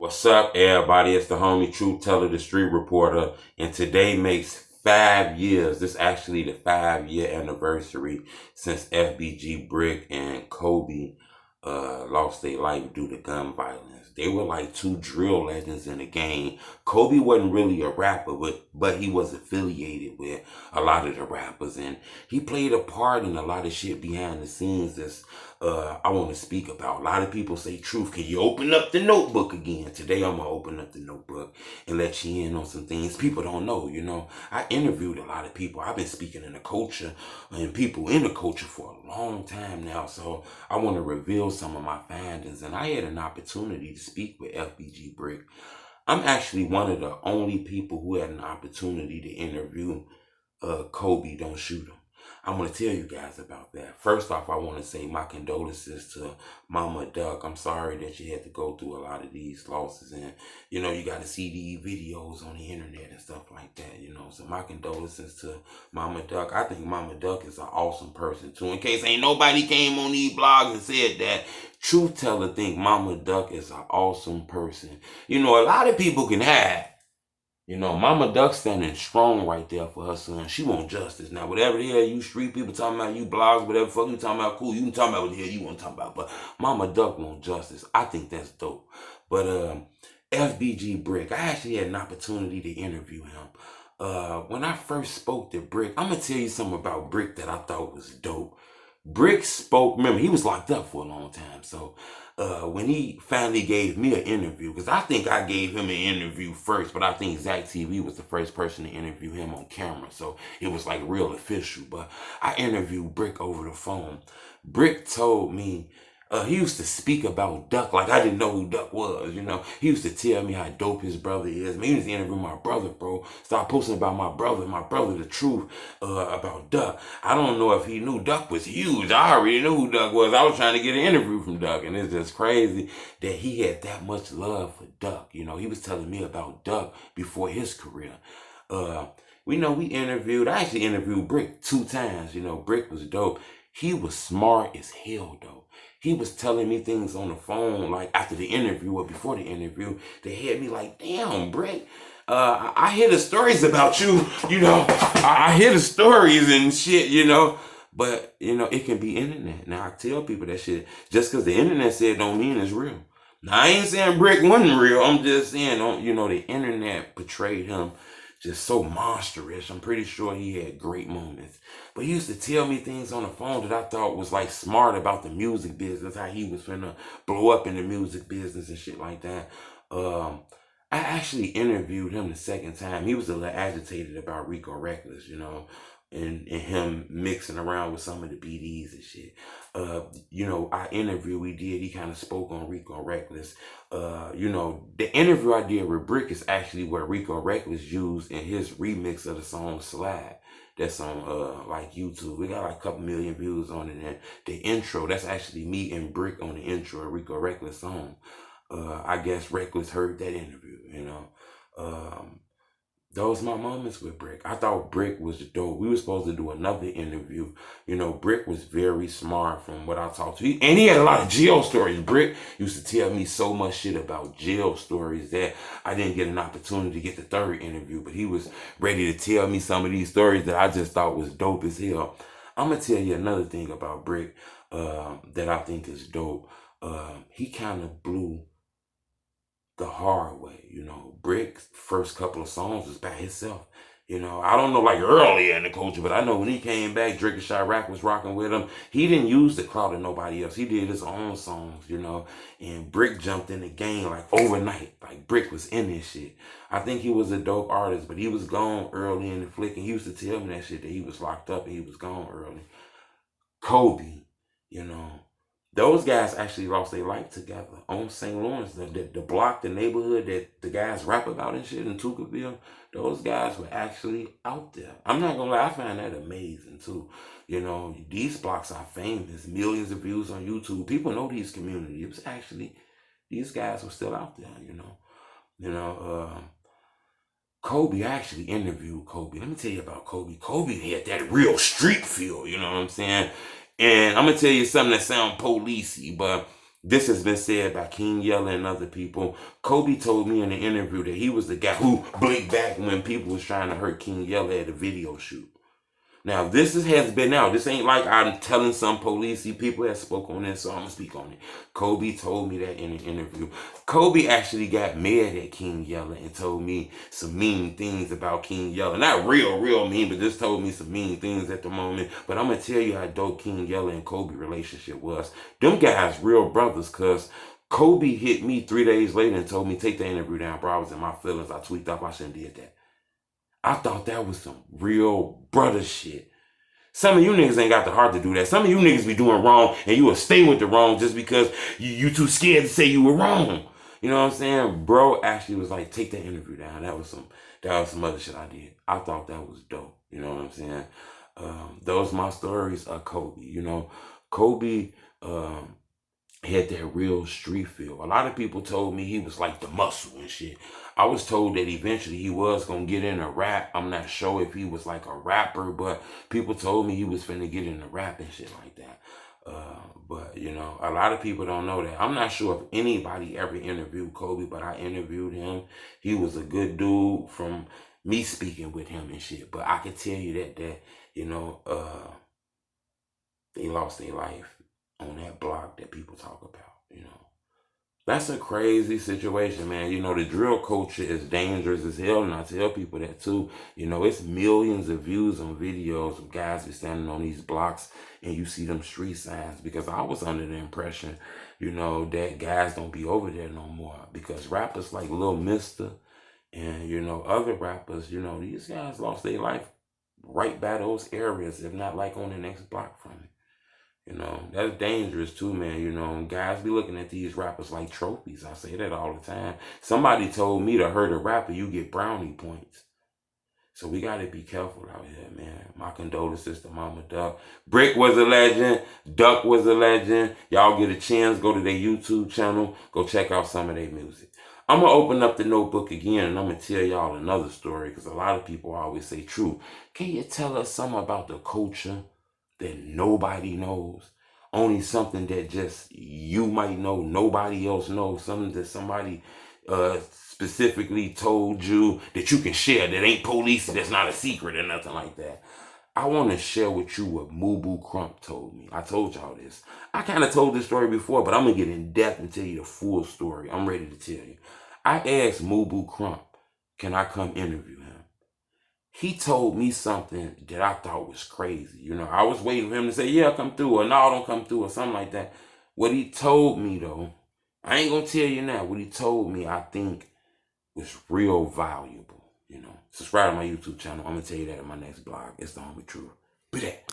What's up, everybody? It's the homie Truth Teller, the Street Reporter, and today makes 5 years. This is actually the 5 year anniversary since FBG Brick and Coby lost their life due to gun violence. They were like two drill legends in the game. Coby wasn't really a rapper, but he was affiliated with a lot of the rappers, and he played a part in a lot of shit behind the scenes that's I want to speak about. A lot of people say, Truth, can you open up the notebook again? Today I'm going to open up the notebook and let you in on some things people don't know. I interviewed a lot of people. I've been speaking in the culture and people in the culture for a long time now. So I want to reveal some of my findings. And I had an opportunity to speak with FBG Brick. I'm actually one of the only people who had an opportunity to interview Coby Don't Shoot Him. I'm going to tell you guys about that. First off, I want to say my condolences to Mama Duck. I'm sorry that you had to go through a lot of these losses. And, you got to see these videos on the internet and stuff like that, So my condolences to Mama Duck. I think Mama Duck is an awesome person, too. In case ain't nobody came on these blogs and said that, Truth Teller think Mama Duck is an awesome person. A lot of people can hide. Mama Duck standing strong right there for her son. She want justice. Now, whatever the hell you street people talking about, you blogs, whatever the fuck you talking about, cool. You can talk about what the hell you want to talk about. But Mama Duck want justice. I think that's dope. But FBG Brick, I actually had an opportunity to interview him. When I first spoke to Brick, I'm going to tell you something about Brick that I thought was dope. Brick spoke, remember, he was locked up for a long time. So when he finally gave me an interview, because I think I gave him an interview first, but I think Zach TV was the first person to interview him on camera. So it was like real official. But I interviewed Brick over the phone. Brick told me, he used to speak about Duck like I didn't know who Duck was, He used to tell me how dope his brother is. Man, he used to interview my brother, bro. Start posting about my brother, the truth, about Duck. I don't know if he knew Duck was huge. I already knew who Duck was. I was trying to get an interview from Duck, and it's just crazy that he had that much love for Duck. He was telling me about Duck before his career. We interviewed, I actually interviewed Brick 2 times. Brick was dope. He was smart as hell, though. He was telling me things on the phone, like after the interview or before the interview, they had me like, damn, Brick, I hear the stories about you, I hear the stories and shit, but, it can be internet. Now, I tell people that shit, just because the internet said don't mean it's real. Now, I ain't saying Brick wasn't real. I'm just saying, the internet portrayed him just so monstrous. I'm pretty sure he had great moments. But he used to tell me things on the phone that I thought was like smart about the music business, how he was finna blow up in the music business and shit like that. I actually interviewed him the second time. He was a little agitated about Rico Reckless, and him mixing around with some of the BDs and shit. Our interview we did, he kind of spoke on Rico Reckless. The interview I did with Brick is actually where Rico Reckless used in his remix of the song Slide. That's on like YouTube. We got like a couple million views on it. And the intro, that's actually me and Brick on the intro of Rico Reckless song. I guess Reckless heard that interview, those my moments with Brick. I thought Brick was dope. We were supposed to do another interview. Brick was very smart from what I talked to. And he had a lot of jail stories. Brick used to tell me so much shit about jail stories that I didn't get an opportunity to get the third interview. But he was ready to tell me some of these stories that I just thought was dope as hell. I'm going to tell you another thing about Brick that I think is dope. He kind of blew the hard way. Brick's first couple of songs was by himself. I don't know like earlier in the culture, but I know when he came back, Drake and Chirac was rocking with him. He didn't use the crowd of nobody else. He did his own songs, and Brick jumped in the game like overnight. Like Brick was in this shit. I think he was a dope artist, but he was gone early in the flick, and he used to tell me that shit, that he was locked up and he was gone early. Coby, those guys actually lost their life together on St. Lawrence. The block, the neighborhood that the guys rap about and shit in Tuckerville, those guys were actually out there. I'm not gonna lie, I find that amazing too. These blocks are famous, millions of views on YouTube. People know these communities. It was actually, these guys were still out there, Coby, I actually interviewed Coby. Let me tell you about Coby. Coby had that real street feel, you know what I'm saying? And I'm going to tell you something that sounds policey, but This has been said by King Yella and other people. Coby told me in the interview that he was the guy who blinked back when people was trying to hurt King Yella at a video shoot. Now, has been out. This ain't like I'm telling some policey people that spoke on this, so I'm going to speak on it. Coby told me that in an interview. Coby actually got mad at King Yella and told me some mean things about King Yella. Not real mean, but just told me some mean things at the moment. But I'm going to tell you how dope King Yella and Coby relationship was. Them guys real brothers, because Coby hit me 3 days later and told me, take the interview down, bro. I was in my feelings. I tweaked up. I shouldn't have did that. I thought that was some real brother shit. Some of you niggas ain't got the heart to do that. Some of you niggas be doing wrong and you will stay with the wrong just because you too scared to say you were wrong. You know what I'm saying? Bro actually was like, take that interview down. That was some other shit I did. I thought that was dope. You know what I'm saying? Those my stories are Coby. You know, Coby had that real street feel. A lot of people told me he was like the muscle and shit. I was told that eventually he was going to get into rap. I'm not sure if he was like a rapper, but people told me he was finna get into rap and shit like that. But, you know, a lot of people don't know that. I'm not sure if anybody ever interviewed Coby, but I interviewed him. He was a good dude from me speaking with him and shit. But I can tell you that you know, they lost their life on that block that people talk about, you know. That's a crazy situation, man. You know, the drill culture is dangerous as hell, and I tell people that too. You know, it's millions of views on videos of guys be standing on these blocks and you see them street signs, because I was under the impression, you know, that guys don't be over there no more, because rappers like Lil Mister and, you know, other rappers, you know, these guys lost their life right by those areas, if not like on the next block from it. You know, that's dangerous too, man. You know, guys be looking at these rappers like trophies. I say that all the time. Somebody told me to hurt a rapper, you get brownie points. So we got to be careful out here, man. My condolences to Mama Duck. Brick was a legend. Duck was a legend. Y'all get a chance, go to their YouTube channel. Go check out some of their music. I'm going to open up the notebook again, and I'm going to tell y'all another story, because a lot of people always say, true, can you tell us something about the culture that nobody knows? Only something that just you might know, nobody else knows. Something that somebody specifically told you that you can share, that ain't police, that's not a secret or nothing like that. I want to share with you what Mubu Crump told me. I told y'all this. I kind of told this story before, but I'm going to get in depth and tell you the full story. I'm ready to tell you. I asked Mubu Crump, can I come interview him? He told me something that I thought was crazy. You know, I was waiting for him to say, yeah, come through, or no, don't come through, or something like that. What he told me, though, I ain't going to tell you now. What he told me, I think, was real valuable. You know, subscribe to my YouTube channel. I'm going to tell you that in my next blog. It's the only truth. Be that.